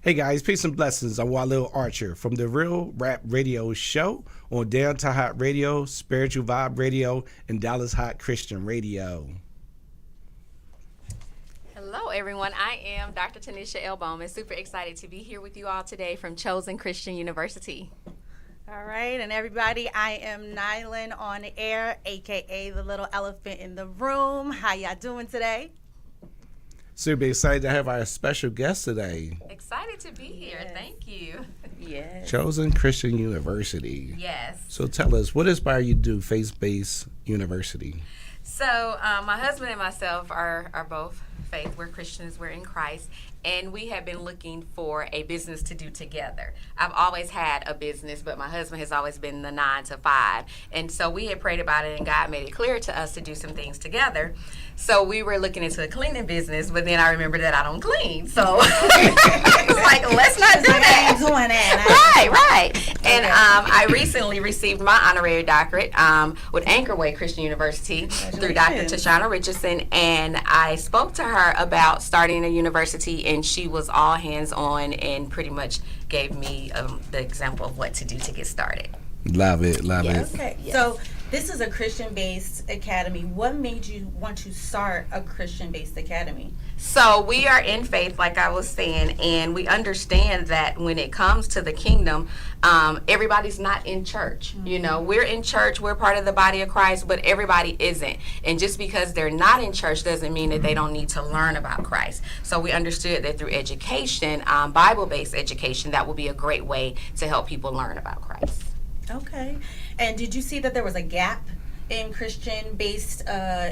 Hey guys, peace and blessings. I'm Walil Archer from the Real Rap Radio Show on Downtown Hot Radio, Spiritual Vibe Radio, and Dallas Hot Christian Radio. Hello, everyone. I am Dr. Tanisha L. Bowman. Super excited to be here with you all today from Chosen Christian University. All right, and everybody, I am Nylan on air, aka the little elephant in the room. How y'all doing today? Super excited to have our special guest today. Excited to be here. Yes. Thank you. Yes. Chosen Christian University. Yes. So tell us, what inspired you to do faith-based university? So my husband and myself are both faith. We're Christians. We're in Christ. And we have been looking for a business to do together. I've always had a business, but my husband has always been the 9 to 5. And so we had prayed about it, and God made it clear to us to do some things together. So we were looking into a cleaning business, but then I remembered that I don't clean. So I was like, let's not do that. Doing that. Right. And I recently received my honorary doctorate with Anchorway Christian University through Dr. Tashana Richardson. And I spoke to her about starting a university, and she was all hands on and pretty much gave me the example of what to do to get started. Love it, love it. Okay, so this is a Christian-based academy. What made you want to start a Christian-based academy? So we are in faith, like I was saying, and we understand that when it comes to the kingdom, everybody's not in church. Mm-hmm. You know, we're in church, we're part of the body of Christ, but everybody isn't. And just because they're not in church doesn't mean that they don't need to learn about Christ. So we understood that through education, Bible-based education, that would be a great way to help people learn about Christ. Okay. And did you see that there was a gap in Christian-based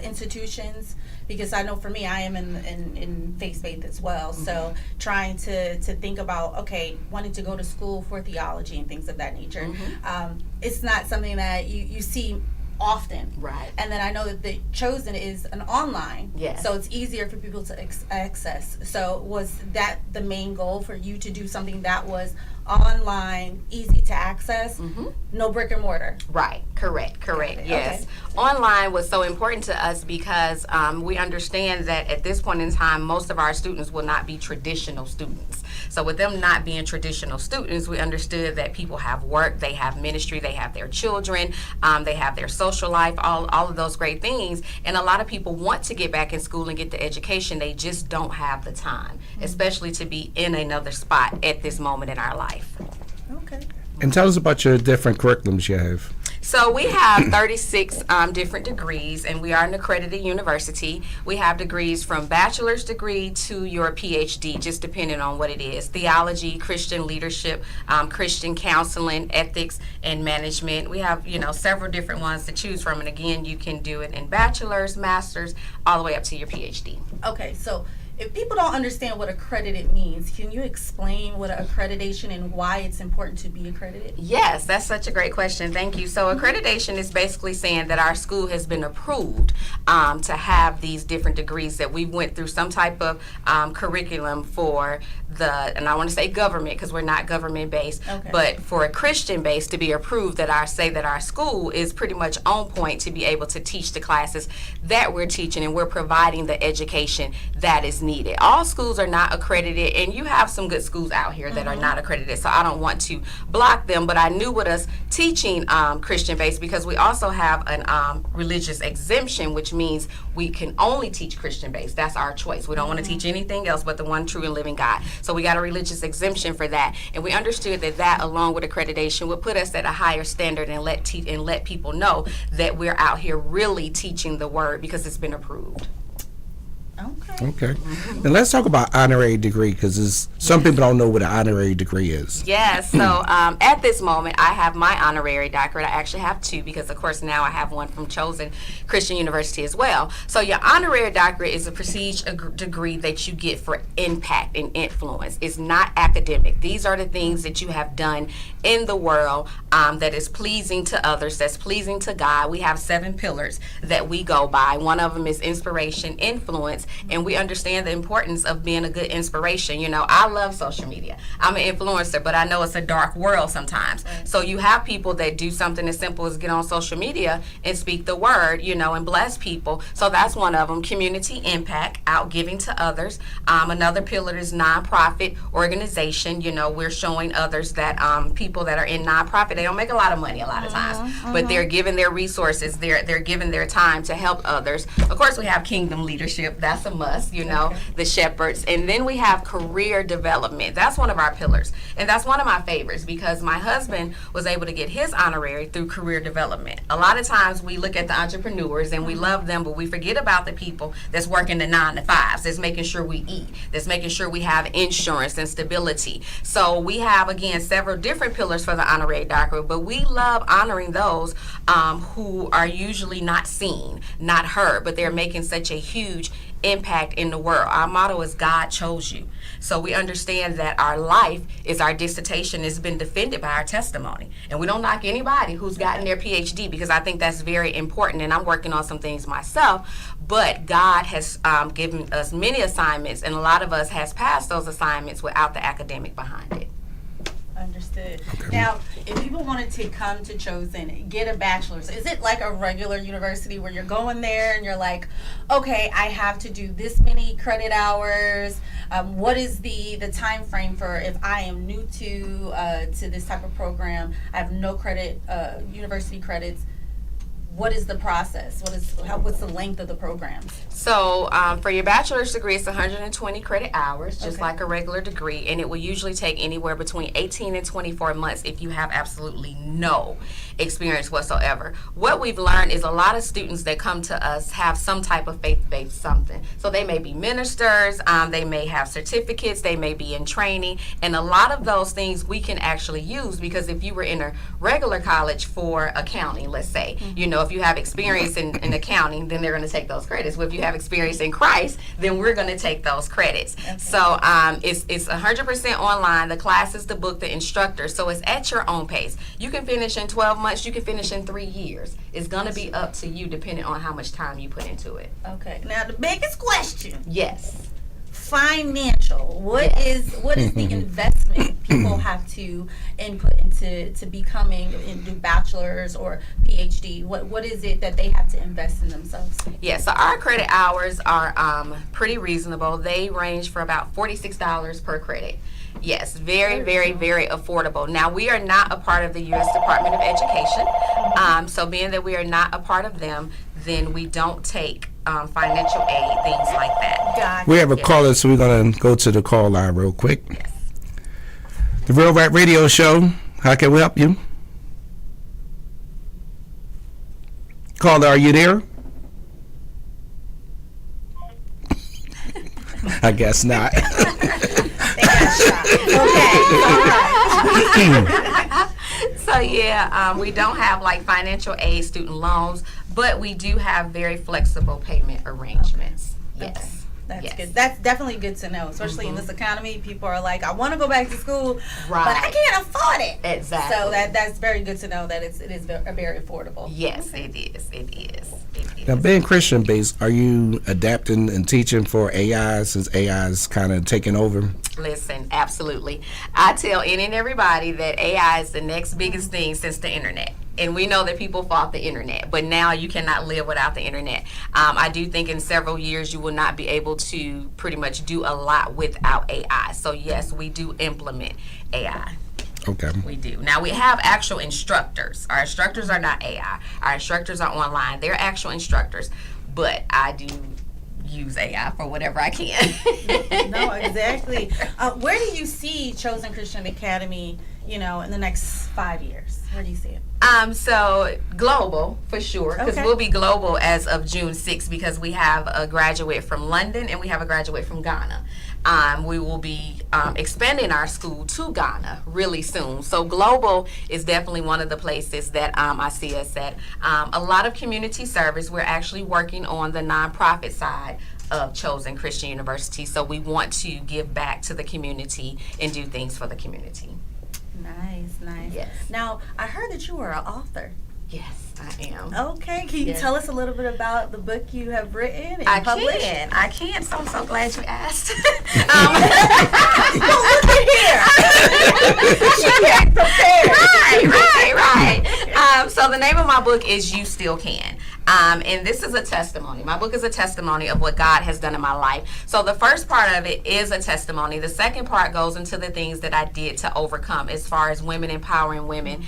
institutions? Because I know for me, I am in faith as well. Mm-hmm. So trying to think about, okay, wanting to go to school for theology and things of that nature. Mm-hmm. It's not something that you see often. Right. And then I know that the Chosen is an online. Yes. So it's easier for people to access. So was that the main goal for you to do something that was online, easy to access, no brick and mortar? Right, correct, yes. Okay. Online was so important to us because we understand that at this point in time, most of our students will not be traditional students. So with them not being traditional students, we understood that people have work, they have ministry, they have their children, they have their social life, all of those great things. And a lot of people want to get back in school and get the education, they just don't have the time, especially to be in another spot at this moment in our life. Okay. And tell us about your different curriculums you have. So we have 36 different degrees, and we are an accredited university. We have degrees from bachelor's degree to your PhD, just depending on what it is. Theology, Christian leadership, Christian counseling, ethics, and management. We have, several different ones to choose from. And again, you can do it in bachelor's, master's, all the way up to your PhD. Okay, so if people don't understand what accredited means, can you explain what accreditation and why it's important to be accredited? Yes, that's such a great question. Thank you. So accreditation is basically saying that our school has been approved to have these different degrees, that we went through some type of curriculum for and I want to say government because we're not government based, okay, but for a Christian base to be approved, that our school is pretty much on point to be able to teach the classes that we're teaching, and we're providing the education that is needed. All schools are not accredited, and you have some good schools out here that are not accredited, so I don't want to block them, but I knew with us teaching Christian based, because we also have an religious exemption, which means we can only teach Christian based. That's our choice. We don't want to teach anything else but the one true and living God. So we got a religious exemption for that, and we understood that along with accreditation would put us at a higher standard and let people know that we're out here really teaching the word because it's been approved. Okay. And let's talk about honorary degree, because some people don't know what an honorary degree is. Yes. So at this moment, I have my honorary doctorate. I actually have 2 because, of course, now I have one from Chosen Christian University as well. So your honorary doctorate is a prestige degree that you get for impact and influence. It's not academic. These are the things that you have done in the world that is pleasing to others, that's pleasing to God. We have 7 pillars that we go by. One of them is inspiration, influence, influence, and we understand the importance of being a good inspiration. You know, I love social media. I'm an influencer, but I know it's a dark world sometimes. Right. So you have people that do something as simple as get on social media and speak the word, you know, and bless people. So that's one of them. Community impact, out giving to others. Another pillar is nonprofit organization. You know, we're showing others that people that are in nonprofit, they don't make a lot of money a lot of times, but they're giving their resources, they're giving their time to help others. Of course, we have kingdom leadership. That's a must, you know, the shepherds. And then we have career development. That's one of our pillars. And that's one of my favorites because my husband was able to get his honorary through career development. A lot of times we look at the entrepreneurs and we love them, but we forget about the people that's working the 9 to 5s, that's making sure we eat, that's making sure we have insurance and stability. So we have, again, several different pillars for the honorary doctorate, but we love honoring those who are usually not seen, not heard, but they're making such a huge impact in the world. Our motto is God chose you. So we understand that our life is our dissertation, has been defended by our testimony. And we don't knock anybody who's gotten their PhD because I think that's very important. And I'm working on some things myself. But God has given us many assignments, and a lot of us has passed those assignments without the academic behind it. Understood. Now, if people wanted to come to Chosen, get a bachelor's, is it like a regular university where you're going there and you're like, okay, I have to do this many credit hours? What is the time frame for if I am new to this type of program? I have no credit, university credits. What is the process? What's the length of the program? So for your bachelor's degree, it's 120 credit hours, just Okay. like a regular degree, and it will usually take anywhere between 18 and 24 months if you have absolutely no experience whatsoever. What we've learned is a lot of students that come to us have some type of faith-based something. So they may be ministers, they may have certificates, they may be in training, and a lot of those things we can actually use because if you were in a regular college for accounting, let's say, you know, if you have experience in accounting, then they're going to take those credits. Well, if you have experience in Christ, then we're going to take those credits. Okay. So it's 100% online. The class is the book, the instructor. So it's at your own pace. You can finish in 12 months. You can finish in 3 years. It's going to be up to you depending on how much time you put into it. Okay. Now, the biggest question. Yes. Financial. What is the investment people have to input into becoming into bachelor's or PhD? What is it that they have to invest in themselves? Yeah, so our credit hours are pretty reasonable. They range for about $46 per credit. Yes, very, very, very affordable. Now, we are not a part of the U.S. Department of Education. So being that we are not a part of them, then we don't take financial aid, things like that. Gotcha. We have a caller, so we're going to go to the call line real quick. Yes. The Real Rap Radio Show. How can we help you? Caller, are you there? I guess not. They got shot. Okay. All right. So yeah, we don't have like financial aid, student loans, but we do have very flexible payment arrangements. Yes. Okay. That's Yes. good. That's definitely good to know, especially in this economy. People are like, I want to go back to school, but I Right. can't afford it. Exactly. So that's very good to know that it is very affordable. Yes, it is. It is. It is. Now, being Christian based, are you adapting and teaching for AI since AI is kind of taking over? Listen, absolutely. I tell any and everybody that AI is the next biggest thing since the internet. And we know that people fought the internet, but now you cannot live without the internet. I do think in several years you will not be able to pretty much do a lot without AI. So yes, we do implement AI. Okay. We do. Now we have actual instructors. Our instructors are not AI. Our instructors are online. They're actual instructors, but I do use AI for whatever I can. No, exactly. Where do you see Chosen Christian Academy, in the next 5 years? Where do you see it? So global for sure, because Okay. we'll be global as of June 6th because we have a graduate from London and we have a graduate from Ghana. We will be expanding our school to Ghana really soon. So global is definitely one of the places that I see us at. A lot of community service. We're actually working on the nonprofit side of Chosen Christian University. So we want to give back to the community and do things for the community. Nice. Yes. Now, I heard that you were an author. Yes, I am. Okay, can you Yes. tell us a little bit about the book you have written and I published? can. So I'm so glad you asked. Well, look at here. She came prepared. Right. So the name of my book is You Still Can. And this is a testimony. My book is a testimony of what God has done in my life. So the first part of it is a testimony. The second part goes into the things that I did to overcome as far as women empowering women,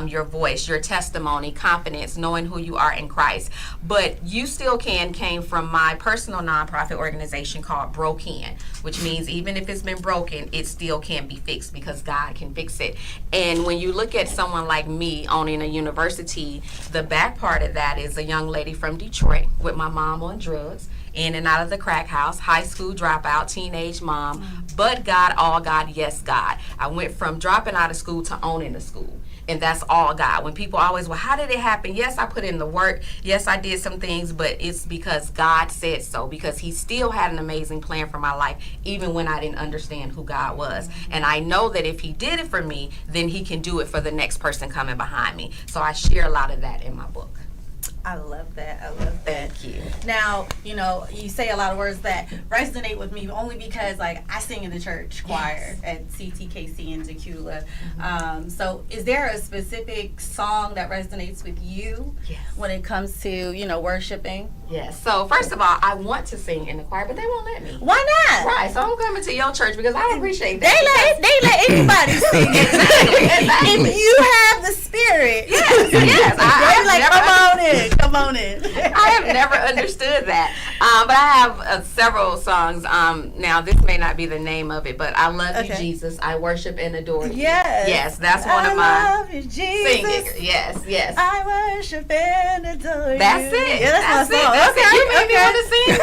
your voice, your testimony, confidence, knowing who you are in Christ. But You Still Can came from my personal nonprofit organization called Broken, which means even if it's been broken, it still can be fixed because God can fix it. And when you look at someone like me owning a university, the back part of that is a young lady from Detroit with my mom on drugs, in and out of the crack house, high school dropout, teenage mom, but God, all God, yes, God. I went from dropping out of school to owning the school. And that's all God. When people always, well, how did it happen? Yes, I put in the work. Yes, I did some things, but it's because God said so, because he still had an amazing plan for my life, even when I didn't understand who God was. And I know that if he did it for me, then he can do it for the next person coming behind me. So I share a lot of that in my book. I love that. I love that. Thank you. Now, you say a lot of words that resonate with me only because, like, I sing in the church choir at CTKC in Decula. So is there a specific song that resonates with you when it comes to, worshiping? Yes. So first of all, I want to sing in the choir, but they won't let me. Why not? Right. So I'm coming to your church because I appreciate that. They let anybody sing. Exactly. If you have the spirit. Yes. They're like, come on in. I have never understood that. But I have several songs. Now, this may not be the name of it, but I love you, Jesus. I worship and adore you. Yes. Yes, that's one of my. I love you, Jesus. Sing it. Yes. I worship and adore you. That's it. Yeah, that's my song. That's it. You made me want to sing it.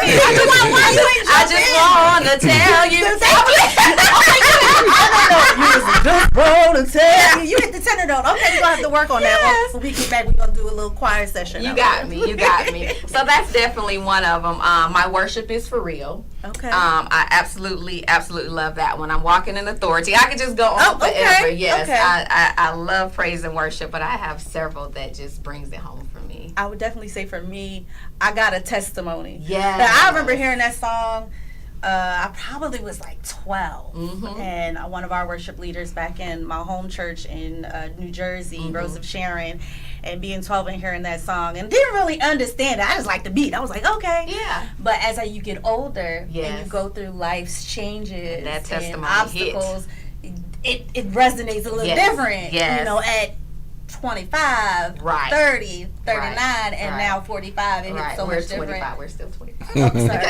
I just want to tell you. Just want to tell you. You hit the tenor note. Okay, we're going to have to work on that. When we get back, we're going to do a little choir session. You got me. So that's definitely one of them. My worship is for real. Okay. I absolutely love that one. I'm walking in authority. I could just go on forever. Yes. Okay. I love praise and worship, but I have several that just brings it home for me. I would definitely say for me, I got a testimony. Yeah. I remember hearing that song. I probably was like 12, and one of our worship leaders back in my home church in New Jersey, Rose of Sharon, and being 12 and hearing that song and didn't really understand it. I just liked the beat. I was like, okay. Yeah. But as you get older and Yes. you go through life's changes And that testimony and obstacles, it resonates a little different. Yes. At 25, Right. 30, 39, Right. and Right. now 45. It Right. hits so We're much 25. different. We're still 25. Oh, sorry.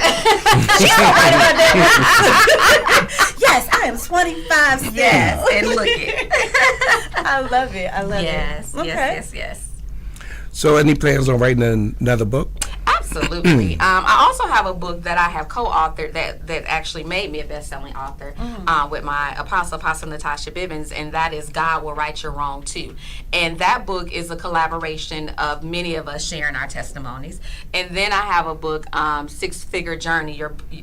She's so right about that. Yes, I am 25 still. Yes. And look it. I love it. I love Yes. it. Okay. Yes. So, any plans on writing another book? Absolutely. I also have a book that I have co-authored that actually made me a best-selling author with my Apostle Natasha Bibbins, and that is God Will Right Your Wrong Too. And that book is a collaboration of many of us sharing our testimonies. And then I have a book, Six-Figure Journey,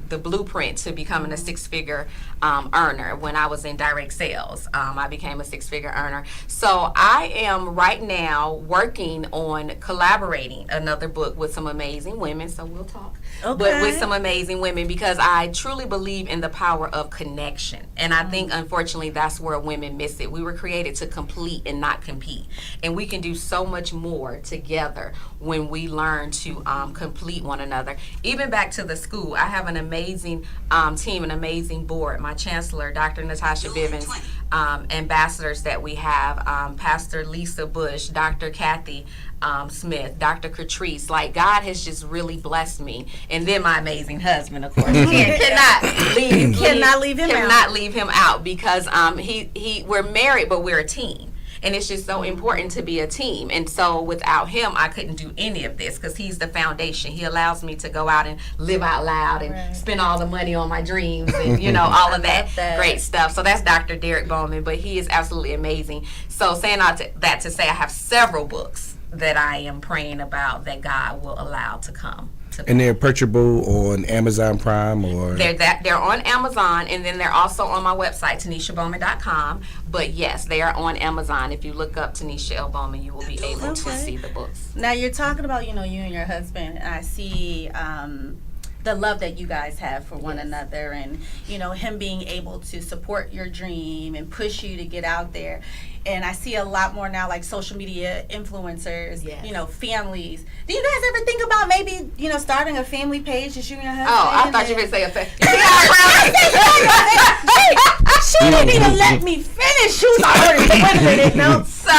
the blueprint to becoming a six-figure earner. When I was in direct sales, I became a six-figure earner. So I am right now working on collaborating another book with some amazing women, so we'll talk. Okay. But with some amazing women, because I truly believe in the power of connection. And I think, unfortunately, that's where women miss it. We were created to complete and not compete. And we can do so much more together when we learn to complete one another. Even back to the school, I have an amazing team, an amazing board. My chancellor, Dr. Natasha Bivens, ambassadors that we have, Pastor Lisa Bush, Dr. Kathy Smith, Dr. Catrice. Like, God has just really blessed me. And then my amazing husband, of course. Cannot leave him out because we're married, but we're a team. And it's just so important to be a team. And so without him, I couldn't do any of this because he's the foundation. He allows me to go out and live out loud and spend all the money on my dreams and, all of that great stuff. So that's Dr. Derek Bowman, but he is absolutely amazing. So saying all that to say I have several books that I am praying about that God will allow to come. to And they're purchasable on Amazon Prime or? They're on Amazon, and then they're also on my website, TanishaBowman.com. But yes, they are on Amazon. If you look up Tanisha L. Bowman, you will be able to see the books. Now you're talking about, you and your husband. I see the love that you guys have for one another, and him being able to support your dream and push you to get out there. And I see a lot more now, like social media influencers, families. Do you guys ever think about maybe, starting a family page, just you and your husband? Oh, I thought you were going to say a family. She didn't even let me finish. She was already twiddling it. No. So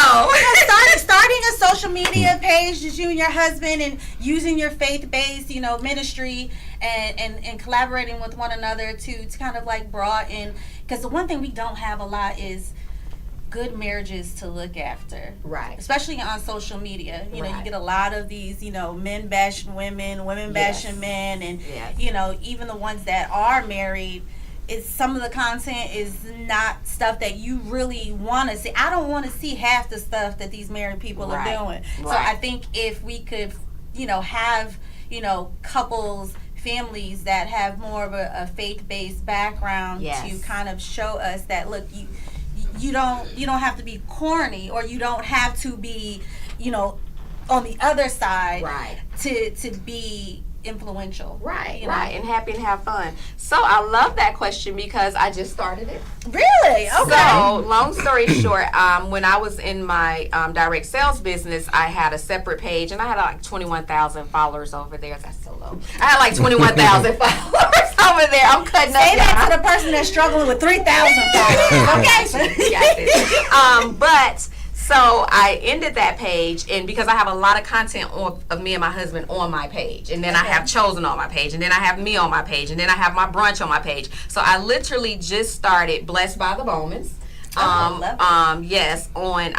starting a social media page, just you and your husband, and using your faith-based, ministry, and collaborating with one another to kind of like broaden. Because the one thing we don't have a lot is good marriages to look after, right? Especially on social media. You Right. you get a lot of these, men bashing women bashing men, and even the ones that are married, some of the content is not stuff that you really want to see. I don't want to see half the stuff that these married people are doing. So I think if we could, have, couples, families that have more of a faith-based background to kind of show us that, look, you don't have to be corny, or you don't have to be, on the other side, to be influential, right, and happy and have fun. So I love that question because I just started it. Really? Okay. So long story short, when I was in my direct sales business, I had a separate page, and I had like 21,000 followers over there. That's so low. I had like 21,000 followers over there. I'm cutting up. Say that to the person that's struggling with 3,000 followers. Okay. But. So I ended that page, and because I have a lot of content of me and my husband on my page, and then I have Chosen on my page, and then I have me on my page, and then I have my brunch on my page. So I literally just started Blessed by the Bowmans.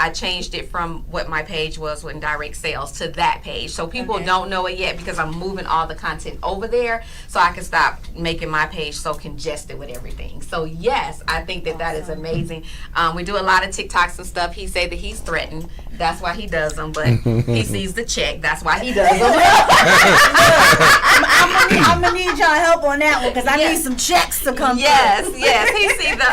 I changed it from what my page was in direct sales to that page. So people don't know it yet because I'm moving all the content over there so I can stop making my page so congested with everything. So yes, I think that is amazing. We do a lot of TikToks and stuff. He say that he's threatened. That's why he does them, but he sees the check. That's why he does them. I'm gonna need y'all help on that one because I need some checks to come. Yes. He sees the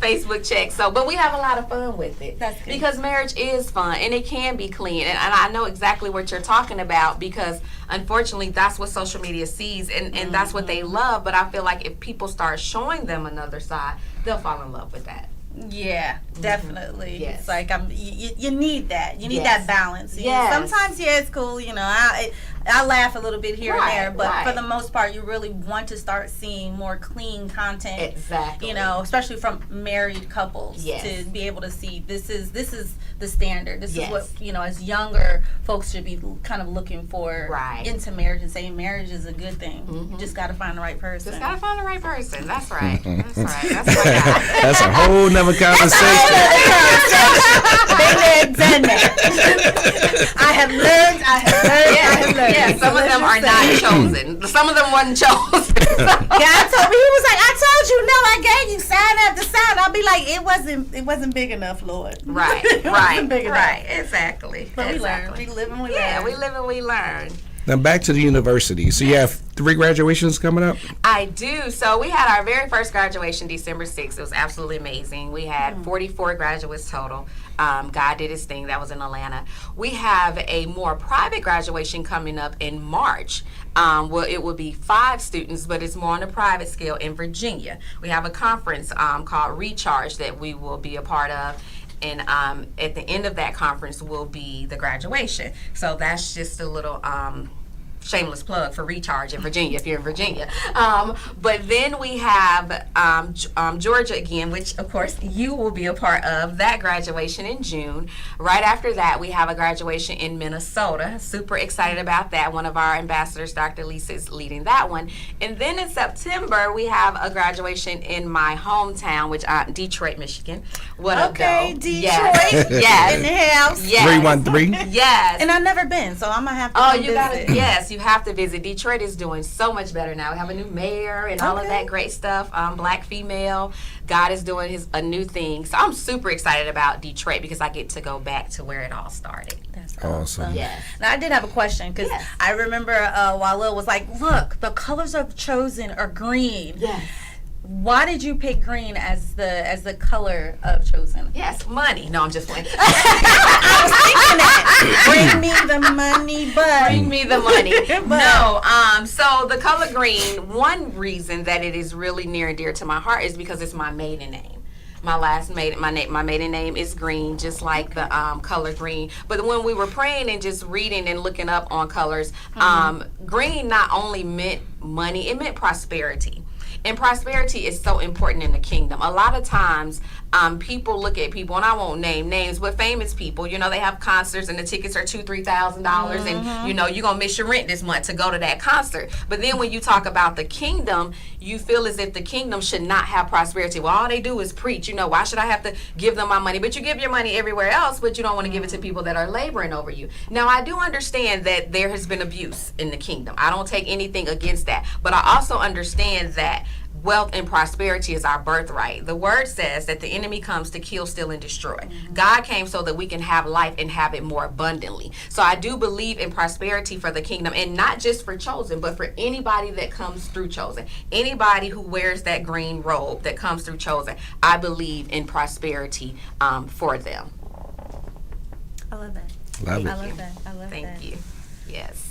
Facebook check. So, but we have a lot of fun with it. That's good. Because marriage is fun and it can be clean. And I know exactly what you're talking about because unfortunately that's what social media sees and that's what they love. But I feel like if people start showing them another side, they'll fall in love with that. Yeah, definitely. Yes. It's like you need that. You need that balance. Yes. Sometimes it's cool. I laugh a little bit here and there, but for the most part, you really want to start seeing more clean content. Exactly. Especially from married couples to be able to see this is the standard. This is what as younger folks should be kind of looking for into marriage and saying marriage is a good thing. You just got to find the right person. Just got to find the right person. That's right. That's right. That's what I got. That's a whole nother conversation. I have learned. Yeah, some of them are not chosen. Some of them wasn't chosen. God told me, he was like, I told you no, I gave you sign after sign. I'll be like, it wasn't big enough, Lord. Right, It wasn't big enough. right, exactly. But we learn. We live and we learn. Yeah, we live and we learn. Now back to the university. So you have 3 graduations coming up? I do. So we had our very first graduation December 6th. It was absolutely amazing. We had 44 graduates total. God did his thing. That was in Atlanta. We have a more private graduation coming up in March. It will be 5 students, but it's more on a private scale in Virginia. We have a conference called Recharge that we will be a part of. And at the end of that conference will be the graduation. So that's just a little shameless plug for Recharge in Virginia, if you're in Virginia. But then we have Georgia again, which of course you will be a part of, that graduation in June. Right after that, we have a graduation in Minnesota. Super excited about that. One of our ambassadors, Dr. Lisa, is leading that one. And then in September, we have a graduation in my hometown, which Detroit, Michigan. What up, Okay, though? Detroit. Yes. In the house. Yes. 313? Yes. And I've never been, so I'm going to have to Oh, come you gotta, visit. yes, Yes, you have to visit. Detroit is doing so much better now. We have a new mayor and all of that great stuff. Black female. God is doing a new thing. So I'm super excited about Detroit because I get to go back to where it all started. That's Awesome. Yes. Now I did have a question because Yes. I remember Walil was like, "Look, the colors of chosen are green." Yes. Why did you pick green as the color of chosen? Yes, money. No, I'm just playing. I was thinking that. Bring me the money, but Bring me the money. But- No, so the color green, one reason that it is really near and dear to my heart is because it's my maiden name. My maiden name is green, just like the color green. But when we were praying and just reading and looking up on colors, green not only meant money, it meant prosperity. And prosperity is so important in the kingdom. A lot of times, people look at people, and I won't name names, but famous people, you know, they have concerts and the tickets are $2,000-$3,000, and you know, you're gonna miss your rent this month to go to that concert. But then when you talk about the kingdom, you feel as if the kingdom should not have prosperity. Well, all they do is preach. You know, why should I have to give them my money? But you give your money everywhere else, but you don't want to give it to people that are laboring over you. Now, I do understand that there has been abuse in the kingdom. I don't take anything against that, but I also understand that wealth and prosperity is our birthright. The word says that the enemy comes to kill, steal, and destroy. God came so that we can have life and have it more abundantly. So I do believe in prosperity for the kingdom, and not just for chosen, but for anybody that comes through chosen. Anybody who wears that green robe that comes through chosen, I believe in prosperity for them. I love that. Love it. I love that. I love that. Thank you. Yes.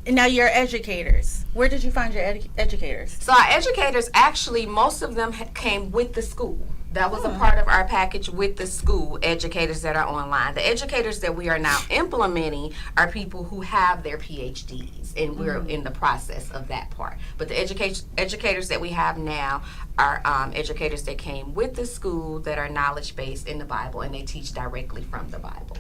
And now you're educators. Where did you find your educators? So our educators, actually, most of them came with the school. That was a part of our package with the school, educators that are online. The educators that we are now implementing are people who have their PhDs, and we're in the process of that part. But the educators that we have now are educators that came with the school that are knowledge-based in the Bible, and they teach directly from the Bible.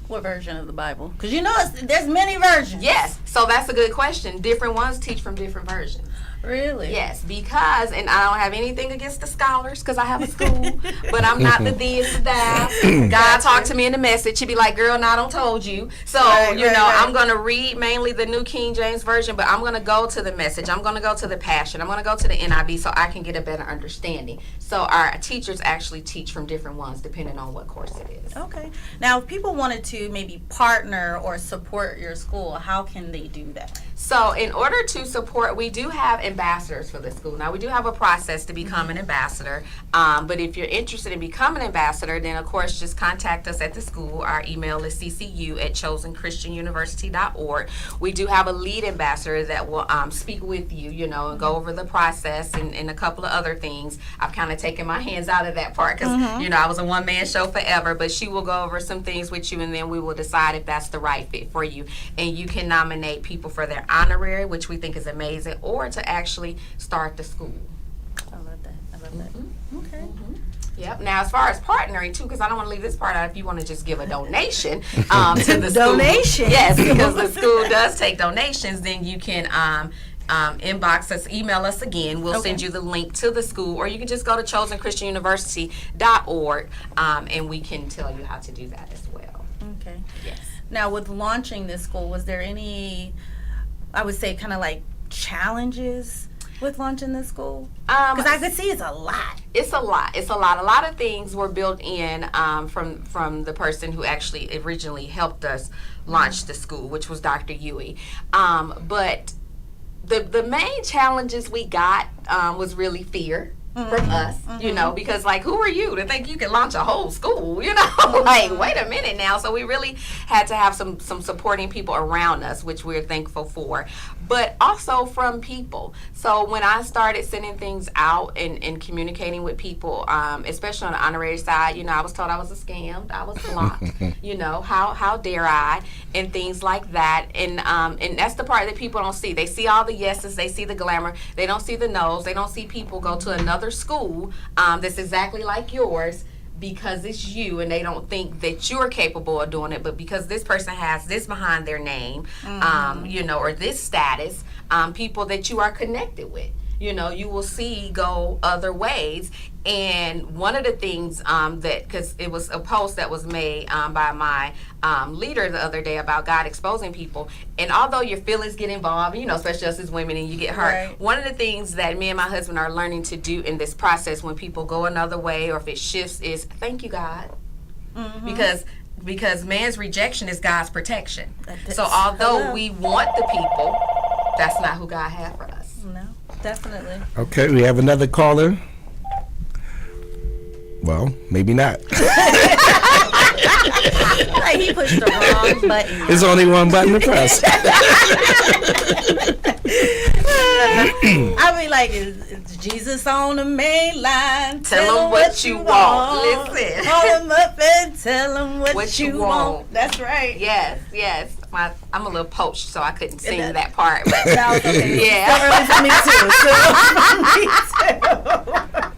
What version of the Bible? Because you know there's many versions. Yes, so that's a good question. Different ones teach from different versions. Really? Yes, because, and I don't have anything against the scholars because I have a school, but I'm not the this, the that. God talked to me in the message. He'd be like, girl, no, I don't told you. So, Right. I'm going to read mainly the New King James Version, but I'm going to go to the message. I'm going to go to the Passion. I'm going to go to the NIV so I can get a better understanding. So our teachers actually teach from different ones depending on what course it is. Okay. Now, if people wanted to maybe partner or support your school, how can they do that? So in order to support, we do have ambassadors for the school. Now, we do have a process to become an ambassador, but if you're interested in becoming an ambassador, then of course just contact us at the school. Our email is ccu@chosenchristianuniversity.org. We do have a lead ambassador that will speak with you, and go over the process and a couple of other things. I've kind of taken my hands out of that part because, I was a one-man show forever, but she will go over some things with you, and then we will decide if that's the right fit for you. And you can nominate people for their honorary, which we think is amazing, or to actually start the school. I love that. I love that. Okay. Yep. Now, as far as partnering too, because I don't want to leave this part out. If you want to just give a donation to the school, Donation? yes, because the school does take donations, then you can inbox us, email us again. We'll send you the link to the school, or you can just go to chosenchristianuniversity.org, and we can tell you how to do that as well. Okay. Yes. Now, with launching this school, was there any, I would say, kind of like challenges with launching this school? Because I could see it's a lot. It's a lot. A lot of things were built in from the person who actually originally helped us launch the school, which was Dr. Yui. But the main challenges we got was really fear from us, because who are you to think you can launch a whole school, wait a minute now. So we really had to have some supporting people around us, which we're thankful for, but also from people. So when I started sending things out and communicating with people, especially on the honorary side, I was told I was a scam, I was blocked, how dare I, and things like that. And that's the part that people don't see. They see all the yeses, they see the glamour, they don't see the no's. They don't see people go to another school that's exactly like yours because it's you, and they don't think that you're capable of doing it, but because this person has this behind their name, or this status, people that you are connected with. you know, you will see go other ways. And one of the things that, because it was a post that was made by my leader the other day about God exposing people, and although your feelings get involved, you know, especially us as women, and you get hurt, Right. one of the things that me and my husband are learning to do in this process when people go another way or if it shifts is thank you, God. Because man's rejection is God's protection. So although Hello. we want the people, that's not who God had for us. No, definitely. Okay, we have another caller. Well, maybe not. Like he pushed the wrong button. There's only one button to press. I mean, like, is Jesus on the main line? Tell him what you want. Listen. Call him up and tell him what you want. want. That's right. Yes, yes. I'm a little poached, so I couldn't sing that- that part. But No, it's okay. Yeah. It's still early for me too.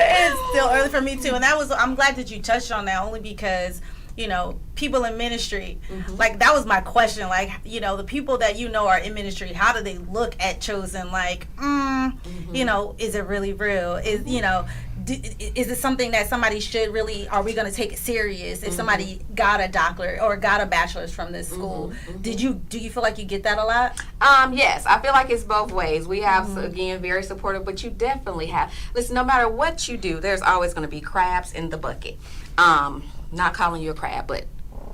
It's still early for me too. And that was, I'm glad that you touched on that, only because, you know, people in ministry, like that was my question. Like, you know, the people that you know are in ministry, how do they look at Chosen? Like, you know, is it really real? Is, you know, is it something that somebody should really, are we going to take it serious if somebody got a doctorate or got a bachelor's from this school? Do you feel like you get that a lot? Yes, I feel like it's both ways. We have, again, very supportive, but you definitely have. Listen, no matter what you do, there's always going to be crabs in the bucket. Not calling you a crab, but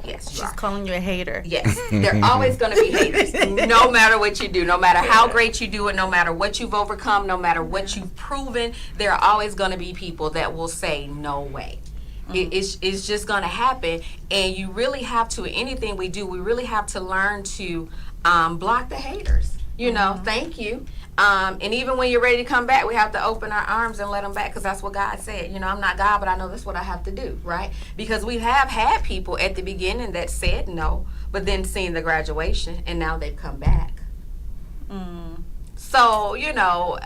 yes, you She's are. calling you a hater. Yes, there are always going to be haters, no matter what you do, no matter how great you do it, no matter what you've overcome, no matter what you've proven, there are always going to be people that will say, no way. It's just going to happen, and you really have to, anything we do, we really have to learn to block the haters. You know, thank you. And even when you're ready to come back, we have to open our arms and let them back, because that's what God said. You know, I'm not God, but I know that's what I have to do, right? Because we have had people at the beginning that said no, but then seen the graduation, and now they've come back. So, you know,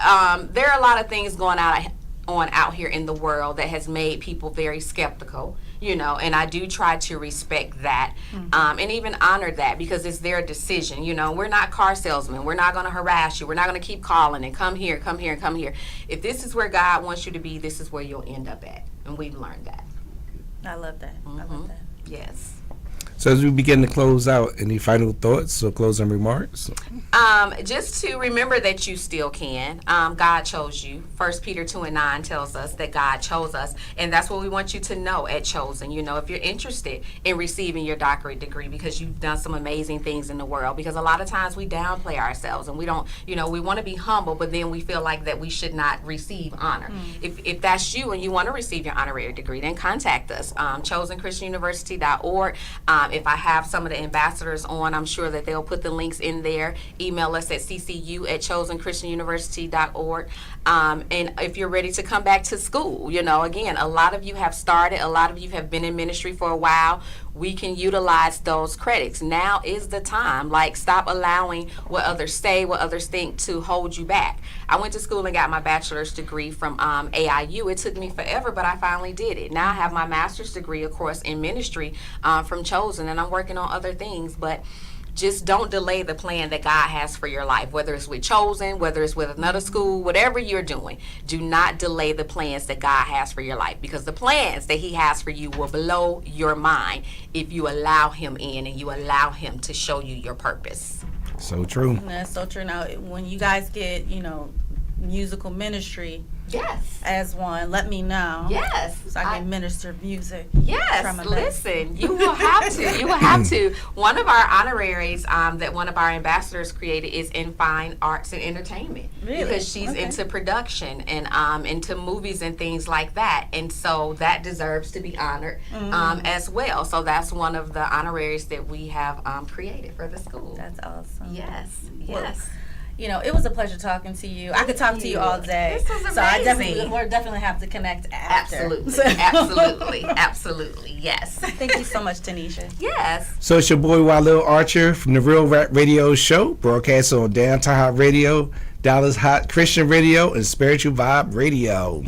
there are a lot of things going on out here in the world that has made people very skeptical, you know, and I do try to respect that and even honor that, because it's their decision. You know, we're not car salesmen. We're not going to harass you. We're not going to keep calling and come here, come here, and come here. If this is where God wants you to be, this is where you'll end up at, and we've learned that. I love that. I love that. Yes. So as we begin to close out, any final thoughts or closing remarks? Just to remember that you still can. God chose you. 1 Peter 2:9 tells us that God chose us, and that's what we want you to know at Chosen. You know, if you're interested in receiving your doctorate degree because you've done some amazing things in the world, because a lot of times we downplay ourselves and we don't, you know, we want to be humble, but then we feel like that we should not receive honor. If that's you and you want to receive your honorary degree, then contact us, chosenchristianuniversity.org. If I have some of the ambassadors on, I'm sure that they'll put the links in there. Email us at ccu@chosenchristianuniversity.org. And if you're ready to come back to school, you know, again, a lot of you have started, a lot of you have been in ministry for a while. We can utilize those credits. Now is the time. Like, stop allowing what others say, what others think to hold you back. I went to school and got my bachelor's degree from AIU. It took me forever, but I finally did it. Now I have my master's degree, of course, in ministry from Chosen, and I'm working on other things, but just don't delay the plan that God has for your life, whether it's with Chosen, whether it's with another school, whatever you're doing. Do not delay the plans that God has for your life, because the plans that he has for you will blow your mind if you allow him in and you allow him to show you your purpose. So true. That's so true. Now, when you guys get, you know, musical ministry Yes. as one, let me know. Yes. So I can minister music. Yes, from a listen, you will have to. You will have to. One of our honoraries that one of our ambassadors created is in fine arts and entertainment. Really? Because she's Okay. into production and into movies and things like that. And so that deserves to be honored as well. So that's one of the honoraries that we have created for the school. That's awesome. Yes, Well, yes. You know, it was a pleasure talking to you. I could talk to you all day. This was So I amazing. we'll definitely have to connect after. Absolutely, So- absolutely, absolutely, yes. Thank you so much, Tanisha. Yes. So it's your boy Walil Archer from the Real Rap Radio Show, broadcast on Downtown Hot Radio, Dallas Hot Christian Radio, and Spiritual Vibe Radio.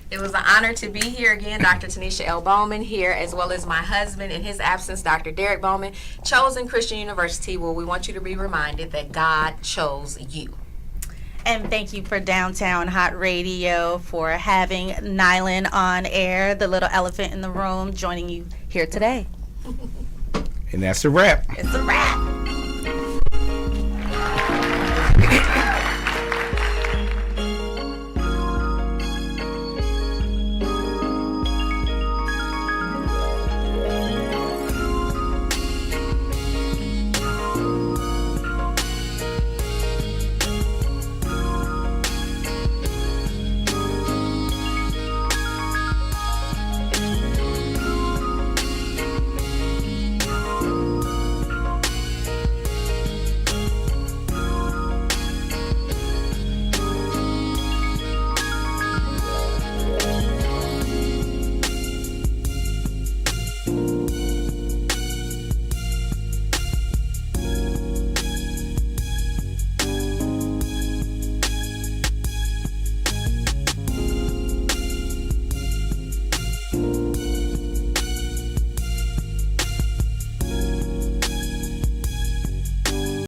It was an honor to be here again. Dr. Tanisha L. Bowman here, as well as my husband in his absence, Dr. Derek Bowman. Chosen Christian University, where we want you to be reminded that God chose you. And thank you for Downtown Hot Radio for having Nylan on air, the little elephant in the room, joining you here today. And that's a wrap. It's a wrap.